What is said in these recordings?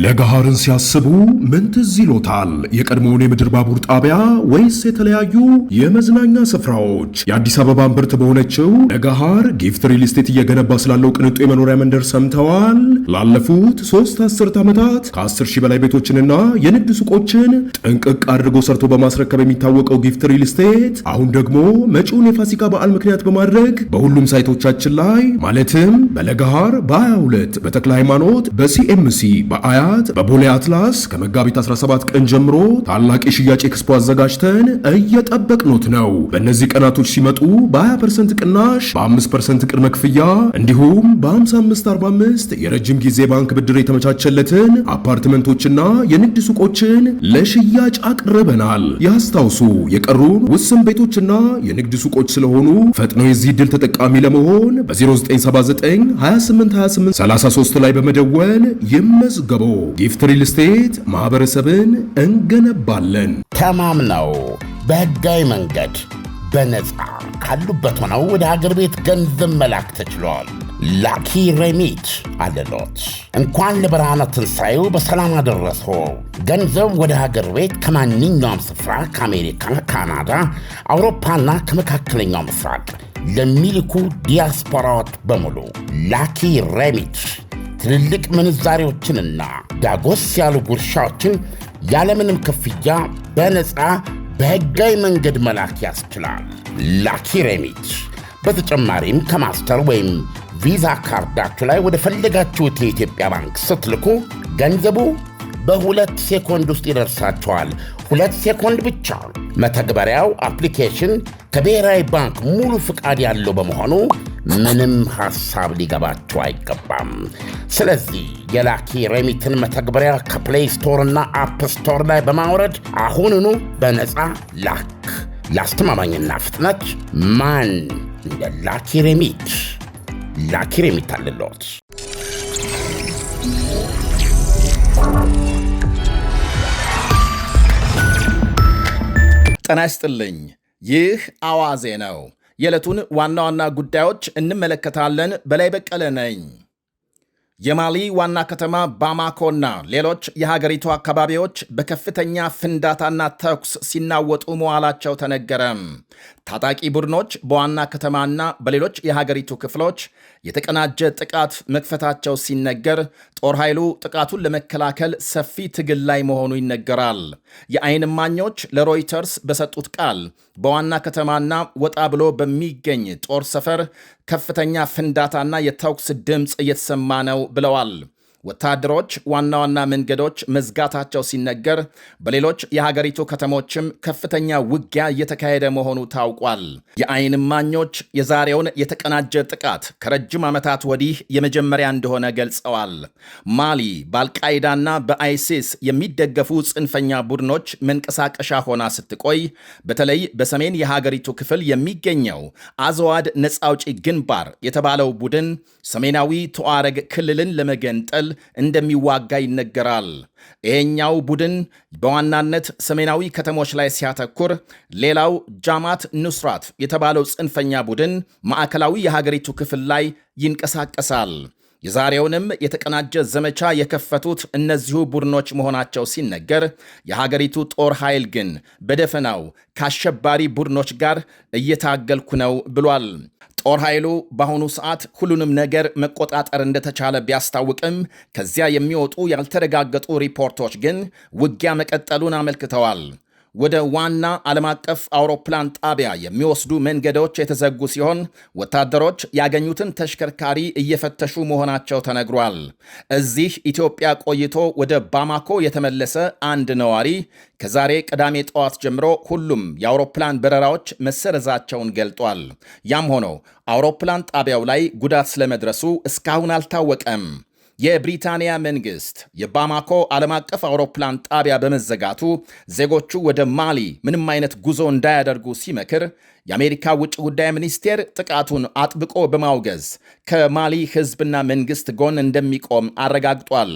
ለገሃርን ሲያስቡ ምን ትዝ ይሎታል? የቀድሞውን የምድር ባቡር ጣቢያ ወይስ የተለያዩ የመዝናኛ ስፍራዎች? የአዲስ አበባ እምብርት በሆነችው ለገሃር ጊፍት ሪል ስቴት እየገነባ ስላለው ቅንጡ የመኖሪያ መንደር ሰምተዋል? ላለፉት 3 አስርት ዓመታት ከ10 ሺህ በላይ ቤቶችንና የንግድ ሱቆችን ጥንቅቅ አድርጎ ሰርቶ በማስረከብ የሚታወቀው ጊፍት ሪል ስቴት አሁን ደግሞ መጪውን የፋሲካ በዓል ምክንያት በማድረግ በሁሉም ሳይቶቻችን ላይ ማለትም በለገሃር በ22 በተክለ ሃይማኖት በሲኤምሲ በአያ በቦሌ አትላስ ከመጋቢት 17 ቀን ጀምሮ ታላቅ የሽያጭ ኤክስፖ አዘጋጅተን እየጠበቅኖት ነው። በእነዚህ ቀናቶች ሲመጡ በ20% ቅናሽ፣ በ5% ቅድመ ክፍያ እንዲሁም በ55/45 የረጅም ጊዜ ባንክ ብድር የተመቻቸለትን አፓርትመንቶችና የንግድ ሱቆችን ለሽያጭ አቅርበናል። ያስታውሱ፣ የቀሩን ውስን ቤቶችና የንግድ ሱቆች ስለሆኑ ፈጥነው የዚህ ዕድል ተጠቃሚ ለመሆን በ0979 2828 33 ላይ በመደወል ይመዝገቡ። ጊፍት ሪል ስቴት ማህበረሰብን እንገነባለን። ተማምነው በህጋዊ መንገድ በነፃ ካሉበት ሆነው ወደ ሀገር ቤት ገንዘብ መላክ ተችሏል። ላኪ ሬሚት አለሎት። እንኳን ለብርሃነ ትንሣኤው በሰላም አደረሶ። ገንዘብ ወደ ሀገር ቤት ከማንኛውም ስፍራ ከአሜሪካ፣ ካናዳ፣ አውሮፓና ከመካከለኛው ምስራቅ ለሚልኩ ዲያስፖራዎች በሙሉ ላኪ ሬሚት ትልልቅ ምንዛሬዎችንና ዳጎስ ያሉ ጉርሻዎችን ያለምንም ክፍያ በነፃ በህጋዊ መንገድ መላክ ያስችላል። ላኪ ሬሚት በተጨማሪም ከማስተር ወይም ቪዛ ካርዳችሁ ላይ ወደ ፈለጋችሁት የኢትዮጵያ ባንክ ስትልኩ ገንዘቡ በ2 ሴኮንድ ውስጥ ይደርሳችኋል። 2 ሴኮንድ ብቻ። መተግበሪያው አፕሊኬሽን ከብሔራዊ ባንክ ሙሉ ፍቃድ ያለው በመሆኑ ምንም ሐሳብ ሊገባችሁ አይገባም። ስለዚህ የላኪ ሬሚትን መተግበሪያ ከፕሌይ ስቶር እና አፕ ስቶር ላይ በማውረድ አሁኑኑ በነፃ ላክ። ለአስተማማኝና ፍጥነት ማን እንደ ላኪ ሬሚት። ላኪ ሬሚት አለሎት። ጤና ይስጥልኝ። ይህ አዋዜ ነው። የዕለቱን ዋና ዋና ጉዳዮች እንመለከታለን። በላይ በቀለ ነኝ። የማሊ ዋና ከተማ ባማኮና ሌሎች የሀገሪቱ አካባቢዎች በከፍተኛ ፍንዳታና ተኩስ ሲናወጡ መዋላቸው ተነገረም። ታጣቂ ቡድኖች በዋና ከተማና በሌሎች የሀገሪቱ ክፍሎች የተቀናጀ ጥቃት መክፈታቸው ሲነገር፣ ጦር ኃይሉ ጥቃቱን ለመከላከል ሰፊ ትግል ላይ መሆኑ ይነገራል። የዓይን እማኞች ለሮይተርስ በሰጡት ቃል በዋና ከተማና ወጣ ብሎ በሚገኝ ጦር ሰፈር ከፍተኛ ፍንዳታና የተኩስ ድምፅ እየተሰማ ነው ብለዋል። ወታደሮች ዋና ዋና መንገዶች መዝጋታቸው ሲነገር፣ በሌሎች የሀገሪቱ ከተሞችም ከፍተኛ ውጊያ እየተካሄደ መሆኑ ታውቋል። የዓይን እማኞች የዛሬውን የተቀናጀ ጥቃት ከረጅም ዓመታት ወዲህ የመጀመሪያ እንደሆነ ገልጸዋል። ማሊ በአልቃይዳና በአይሲስ የሚደገፉ ጽንፈኛ ቡድኖች መንቀሳቀሻ ሆና ስትቆይ፣ በተለይ በሰሜን የሀገሪቱ ክፍል የሚገኘው አዘዋድ ነፃ አውጪ ግንባር የተባለው ቡድን ሰሜናዊ ቱአረግ ክልልን ለመገንጠል እንደሚዋጋ ይነገራል። ይሄኛው ቡድን በዋናነት ሰሜናዊ ከተሞች ላይ ሲያተኩር፣ ሌላው ጃማት ኑስራት የተባለው ጽንፈኛ ቡድን ማዕከላዊ የሀገሪቱ ክፍል ላይ ይንቀሳቀሳል። የዛሬውንም የተቀናጀ ዘመቻ የከፈቱት እነዚሁ ቡድኖች መሆናቸው ሲነገር፣ የሀገሪቱ ጦር ኃይል ግን በደፈናው ከአሸባሪ ቡድኖች ጋር እየታገልኩ ነው ብሏል። ጦር ኃይሉ በአሁኑ ሰዓት ሁሉንም ነገር መቆጣጠር እንደተቻለ ቢያስታውቅም ከዚያ የሚወጡ ያልተረጋገጡ ሪፖርቶች ግን ውጊያ መቀጠሉን አመልክተዋል። ወደ ዋና ዓለም አቀፍ አውሮፕላን ጣቢያ የሚወስዱ መንገዶች የተዘጉ ሲሆን ወታደሮች ያገኙትን ተሽከርካሪ እየፈተሹ መሆናቸው ተነግሯል። እዚህ ኢትዮጵያ ቆይቶ ወደ ባማኮ የተመለሰ አንድ ነዋሪ ከዛሬ ቅዳሜ ጠዋት ጀምሮ ሁሉም የአውሮፕላን በረራዎች መሰረዛቸውን ገልጧል። ያም ሆኖ አውሮፕላን ጣቢያው ላይ ጉዳት ስለመድረሱ እስካሁን አልታወቀም። የብሪታንያ መንግስት የባማኮ ዓለም አቀፍ አውሮፕላን ጣቢያ በመዘጋቱ ዜጎቹ ወደ ማሊ ምንም አይነት ጉዞ እንዳያደርጉ ሲመክር፣ የአሜሪካ ውጭ ጉዳይ ሚኒስቴር ጥቃቱን አጥብቆ በማውገዝ ከማሊ ሕዝብና መንግስት ጎን እንደሚቆም አረጋግጧል።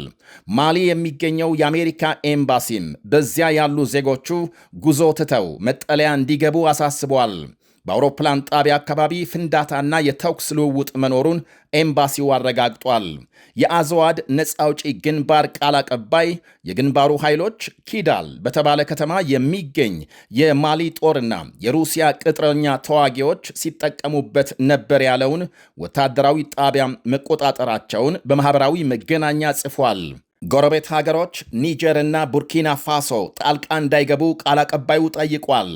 ማሊ የሚገኘው የአሜሪካ ኤምባሲም በዚያ ያሉ ዜጎቹ ጉዞ ትተው መጠለያ እንዲገቡ አሳስቧል። በአውሮፕላን ጣቢያ አካባቢ ፍንዳታና የተኩስ ልውውጥ መኖሩን ኤምባሲው አረጋግጧል። የአዘዋድ ነፃ አውጪ ግንባር ቃል አቀባይ የግንባሩ ኃይሎች ኪዳል በተባለ ከተማ የሚገኝ የማሊ ጦርና የሩሲያ ቅጥረኛ ተዋጊዎች ሲጠቀሙበት ነበር ያለውን ወታደራዊ ጣቢያ መቆጣጠራቸውን በማኅበራዊ መገናኛ ጽፏል። ጎረቤት ሀገሮች ኒጀር እና ቡርኪና ፋሶ ጣልቃ እንዳይገቡ ቃል አቀባዩ ጠይቋል።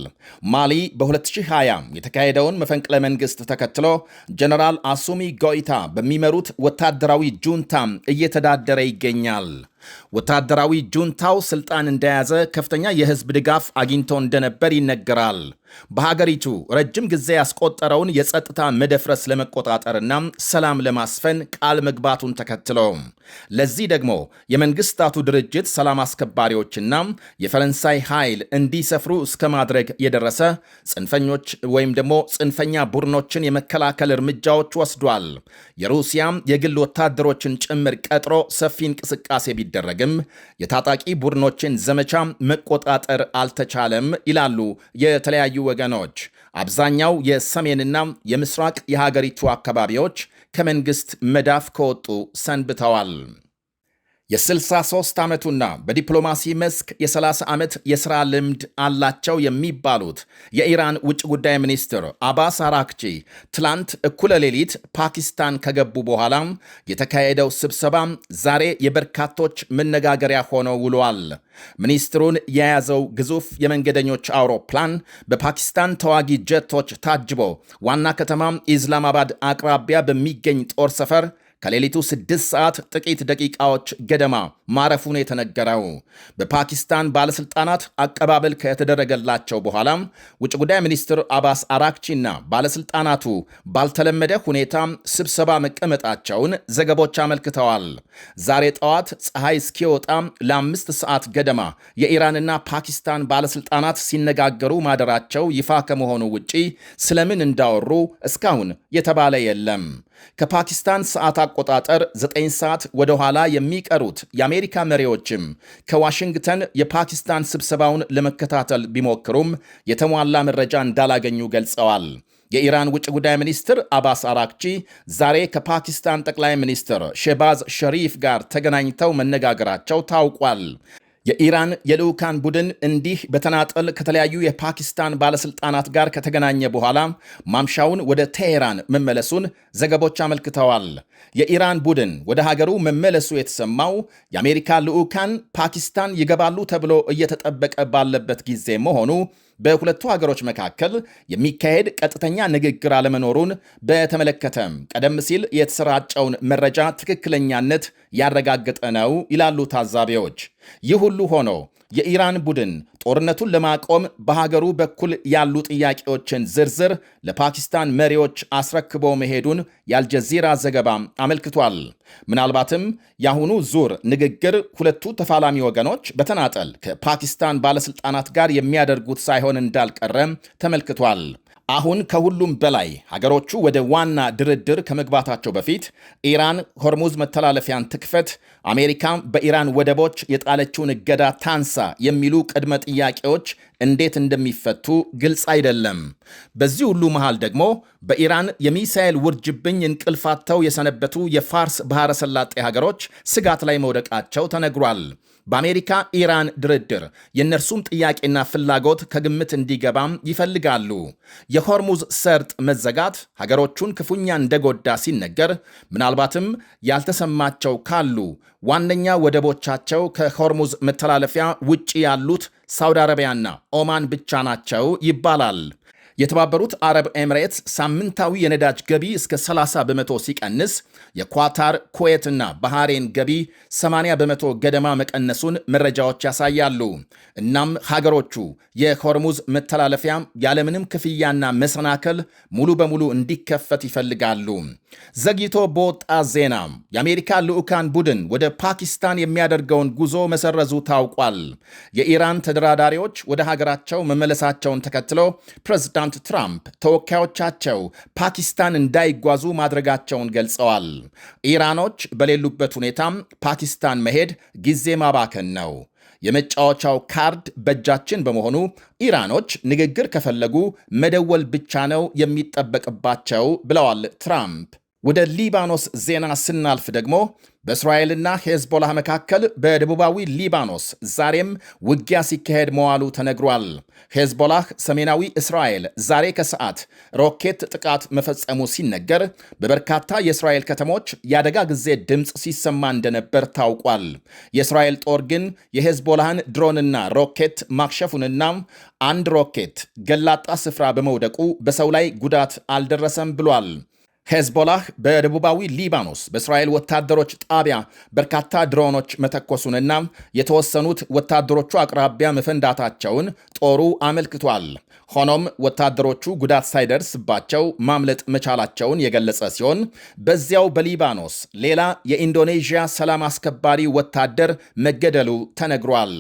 ማሊ በ2020 የተካሄደውን መፈንቅለ መንግሥት ተከትሎ ጀነራል አሱሚ ጎይታ በሚመሩት ወታደራዊ ጁንታም እየተዳደረ ይገኛል። ወታደራዊ ጁንታው ስልጣን እንደያዘ ከፍተኛ የሕዝብ ድጋፍ አግኝቶ እንደነበር ይነገራል። በሀገሪቱ ረጅም ጊዜ ያስቆጠረውን የጸጥታ መደፍረስ ለመቆጣጠርና ሰላም ለማስፈን ቃል መግባቱን ተከትሎ ለዚህ ደግሞ የመንግስታቱ ድርጅት ሰላም አስከባሪዎችና የፈረንሳይ ኃይል እንዲሰፍሩ እስከ ማድረግ የደረሰ ጽንፈኞች ወይም ደግሞ ጽንፈኛ ቡድኖችን የመከላከል እርምጃዎች ወስዷል። የሩሲያም የግል ወታደሮችን ጭምር ቀጥሮ ሰፊ እንቅስቃሴ ቢደረግም የታጣቂ ቡድኖችን ዘመቻ መቆጣጠር አልተቻለም ይላሉ የተለያዩ ወገኖች። አብዛኛው የሰሜንና የምስራቅ የሀገሪቱ አካባቢዎች ከመንግስት መዳፍ ከወጡ ሰንብተዋል። የ63 ዓመቱና በዲፕሎማሲ መስክ የ30 ዓመት የሥራ ልምድ አላቸው የሚባሉት የኢራን ውጭ ጉዳይ ሚኒስትር አባስ አራክቺ ትላንት እኩለ ሌሊት ፓኪስታን ከገቡ በኋላ የተካሄደው ስብሰባ ዛሬ የበርካቶች መነጋገሪያ ሆነው ውሏል። ሚኒስትሩን የያዘው ግዙፍ የመንገደኞች አውሮፕላን በፓኪስታን ተዋጊ ጀቶች ታጅቦ ዋና ከተማ ኢስላማባድ አቅራቢያ በሚገኝ ጦር ሰፈር ከሌሊቱ 6 ሰዓት ጥቂት ደቂቃዎች ገደማ ማረፉን የተነገረው በፓኪስታን ባለሥልጣናት አቀባበል ከተደረገላቸው በኋላም ውጭ ጉዳይ ሚኒስትር አባስ አራክቺና ባለሥልጣናቱ ባልተለመደ ሁኔታ ስብሰባ መቀመጣቸውን ዘገቦች አመልክተዋል። ዛሬ ጠዋት ፀሐይ እስኪወጣ ለ5 ሰዓት ገደማ የኢራንና ፓኪስታን ባለሥልጣናት ሲነጋገሩ ማደራቸው ይፋ ከመሆኑ ውጪ ስለምን እንዳወሩ እስካሁን የተባለ የለም። ከፓኪስታን ሰዓት አቆጣጠር 9 ሰዓት ወደ ኋላ የሚቀሩት የአሜሪካ መሪዎችም ከዋሽንግተን የፓኪስታን ስብሰባውን ለመከታተል ቢሞክሩም የተሟላ መረጃ እንዳላገኙ ገልጸዋል። የኢራን ውጭ ጉዳይ ሚኒስትር አባስ አራክቺ ዛሬ ከፓኪስታን ጠቅላይ ሚኒስትር ሼባዝ ሸሪፍ ጋር ተገናኝተው መነጋገራቸው ታውቋል። የኢራን የልዑካን ቡድን እንዲህ በተናጠል ከተለያዩ የፓኪስታን ባለሥልጣናት ጋር ከተገናኘ በኋላ ማምሻውን ወደ ቴሄራን መመለሱን ዘገቦች አመልክተዋል። የኢራን ቡድን ወደ ሀገሩ መመለሱ የተሰማው የአሜሪካ ልዑካን ፓኪስታን ይገባሉ ተብሎ እየተጠበቀ ባለበት ጊዜ መሆኑ በሁለቱ ሀገሮች መካከል የሚካሄድ ቀጥተኛ ንግግር አለመኖሩን በተመለከተም ቀደም ሲል የተሰራጨውን መረጃ ትክክለኛነት ያረጋገጠ ነው ይላሉ ታዛቢዎች። ይህ ሁሉ ሆኖ የኢራን ቡድን ጦርነቱን ለማቆም በሀገሩ በኩል ያሉ ጥያቄዎችን ዝርዝር ለፓኪስታን መሪዎች አስረክቦ መሄዱን የአልጀዚራ ዘገባ አመልክቷል። ምናልባትም የአሁኑ ዙር ንግግር ሁለቱ ተፋላሚ ወገኖች በተናጠል ከፓኪስታን ባለሥልጣናት ጋር የሚያደርጉት ሳይሆን እንዳልቀረም ተመልክቷል። አሁን ከሁሉም በላይ ሀገሮቹ ወደ ዋና ድርድር ከመግባታቸው በፊት ኢራን ሆርሙዝ መተላለፊያን ትክፈት፣ አሜሪካ በኢራን ወደቦች የጣለችውን እገዳ ታንሳ የሚሉ ቅድመ ጥያቄዎች እንዴት እንደሚፈቱ ግልጽ አይደለም። በዚህ ሁሉ መሃል ደግሞ በኢራን የሚሳኤል ውርጅብኝ እንቅልፋተው የሰነበቱ የፋርስ ባሕረ ሰላጤ ሀገሮች ስጋት ላይ መውደቃቸው ተነግሯል። በአሜሪካ ኢራን ድርድር የእነርሱም ጥያቄና ፍላጎት ከግምት እንዲገባም ይፈልጋሉ። የሆርሙዝ ሰርጥ መዘጋት ሀገሮቹን ክፉኛ እንደጎዳ ሲነገር ምናልባትም ያልተሰማቸው ካሉ ዋነኛ ወደቦቻቸው ከሆርሙዝ መተላለፊያ ውጪ ያሉት ሳውዲ አረቢያና ኦማን ብቻ ናቸው ይባላል። የተባበሩት አረብ ኤምሬትስ ሳምንታዊ የነዳጅ ገቢ እስከ 30 በመቶ ሲቀንስ የኳታር፣ ኩዌትና ባህሬን ገቢ 80 በመቶ ገደማ መቀነሱን መረጃዎች ያሳያሉ። እናም ሀገሮቹ የሆርሙዝ መተላለፊያ ያለምንም ክፍያና መሰናከል ሙሉ በሙሉ እንዲከፈት ይፈልጋሉ። ዘግይቶ በወጣ ዜና የአሜሪካ ልዑካን ቡድን ወደ ፓኪስታን የሚያደርገውን ጉዞ መሰረዙ ታውቋል። የኢራን ተደራዳሪዎች ወደ ሀገራቸው መመለሳቸውን ተከትሎ ፕሬዝዳንት ትራምፕ ተወካዮቻቸው ፓኪስታን እንዳይጓዙ ማድረጋቸውን ገልጸዋል። ኢራኖች በሌሉበት ሁኔታም ፓኪስታን መሄድ ጊዜ ማባከን ነው። የመጫወቻው ካርድ በእጃችን በመሆኑ ኢራኖች ንግግር ከፈለጉ መደወል ብቻ ነው የሚጠበቅባቸው ብለዋል ትራምፕ። ወደ ሊባኖስ ዜና ስናልፍ ደግሞ በእስራኤልና ሄዝቦላህ መካከል በደቡባዊ ሊባኖስ ዛሬም ውጊያ ሲካሄድ መዋሉ ተነግሯል። ሄዝቦላህ ሰሜናዊ እስራኤል ዛሬ ከሰዓት ሮኬት ጥቃት መፈጸሙ ሲነገር፣ በበርካታ የእስራኤል ከተሞች የአደጋ ጊዜ ድምፅ ሲሰማ እንደነበር ታውቋል። የእስራኤል ጦር ግን የሄዝቦላህን ድሮንና ሮኬት ማክሸፉንና አንድ ሮኬት ገላጣ ስፍራ በመውደቁ በሰው ላይ ጉዳት አልደረሰም ብሏል። ሄዝቦላህ በደቡባዊ ሊባኖስ በእስራኤል ወታደሮች ጣቢያ በርካታ ድሮኖች መተኮሱንና የተወሰኑት ወታደሮቹ አቅራቢያ መፈንዳታቸውን ጦሩ አመልክቷል። ሆኖም ወታደሮቹ ጉዳት ሳይደርስባቸው ማምለጥ መቻላቸውን የገለጸ ሲሆን በዚያው በሊባኖስ ሌላ የኢንዶኔዥያ ሰላም አስከባሪ ወታደር መገደሉ ተነግሯል።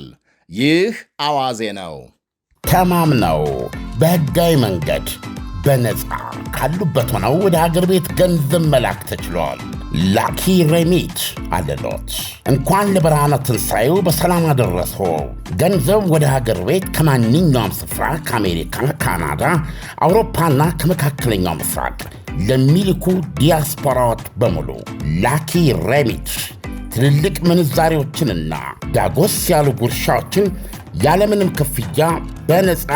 ይህ አዋዜ ነው። ተማምነው በሕጋዊ መንገድ በነፃ ካሉበት ሆነው ወደ ሀገር ቤት ገንዘብ መላክ ተችሏል። ላኪ ሬሚት አለሎት። እንኳን ለብርሃነ ትንሣኤው በሰላም አደረሶ። ገንዘብ ወደ ሀገር ቤት ከማንኛውም ስፍራ ከአሜሪካ፣ ካናዳ፣ አውሮፓና ከመካከለኛው ምስራቅ ለሚልኩ ዲያስፖራዎች በሙሉ ላኪ ሬሚት ትልልቅ ምንዛሬዎችንና ዳጎስ ያሉ ጉርሻዎችን ያለምንም ክፍያ በነፃ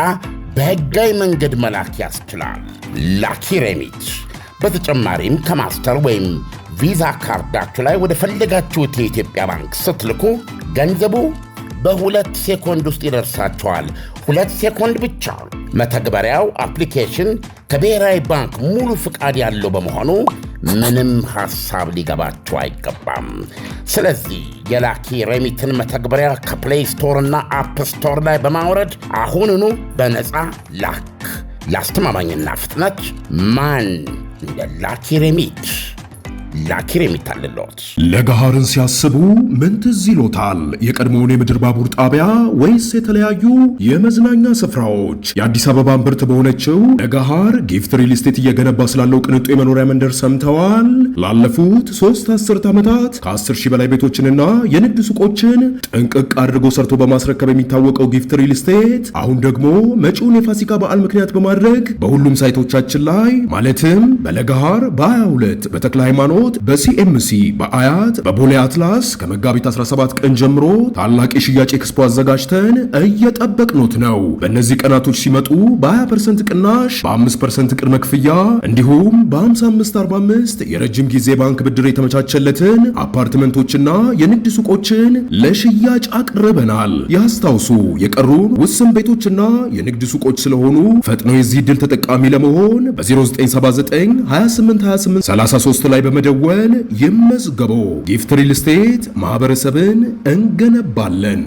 በሕጋዊ መንገድ መላክ ያስችላል። ላኪ ሬሚት በተጨማሪም ከማስተር ወይም ቪዛ ካርዳችሁ ላይ ወደ ፈለጋችሁት የኢትዮጵያ ባንክ ስትልኩ ገንዘቡ በ2 ሴኮንድ ውስጥ ይደርሳችኋል። 2 ሴኮንድ ብቻ። መተግበሪያው አፕሊኬሽን ከብሔራዊ ባንክ ሙሉ ፍቃድ ያለው በመሆኑ ምንም ሐሳብ ሊገባችሁ አይገባም። ስለዚህ የላኪ ሬሚትን መተግበሪያ ከፕሌይ ስቶር እና አፕ ስቶር ላይ በማውረድ አሁኑኑ በነፃ ላክ። ለአስተማማኝና ፍጥነት ማን እንደ ላኪ ሬሚት? ላኪ ሬሚት አለሎት። ለገሃርን ሲያስቡ ምን ትዝ ይሎታል? የቀድሞውን የምድር ባቡር ጣቢያ ወይስ የተለያዩ የመዝናኛ ስፍራዎች? የአዲስ አበባ እምብርት በሆነችው ለገሃር ጊፍት ሪል ስቴት እየገነባ ስላለው ቅንጡ የመኖሪያ መንደር ሰምተዋል? ላለፉት 3 አስርት ዓመታት ከ10 ሺህ በላይ ቤቶችንና የንግድ ሱቆችን ጥንቅቅ አድርጎ ሰርቶ በማስረከብ የሚታወቀው ጊፍት ሪል ስቴት አሁን ደግሞ መጪውን የፋሲካ በዓል ምክንያት በማድረግ በሁሉም ሳይቶቻችን ላይ ማለትም በለገሃር በ22 በተክለ ሃይማኖት በሲኤምሲ በአያት በቦሌ አትላስ ከመጋቢት 17 ቀን ጀምሮ ታላቅ የሽያጭ ኤክስፖ አዘጋጅተን እየጠበቅኖት ነው። በእነዚህ ቀናቶች ሲመጡ በ20% ቅናሽ፣ በ5% ቅድመ ክፍያ እንዲሁም በ55/45 የረጅም ጊዜ ባንክ ብድር የተመቻቸለትን አፓርትመንቶችና የንግድ ሱቆችን ለሽያጭ አቅርበናል። ያስታውሱ፣ የቀሩን ውስን ቤቶችና የንግድ ሱቆች ስለሆኑ ፈጥኖ የዚህ ዕድል ተጠቃሚ ለመሆን በ0979 2828 33 ላይ በመደወል ይመዝገቡ። ጊፍት ሪል ስቴት ማህበረሰብን እንገነባለን።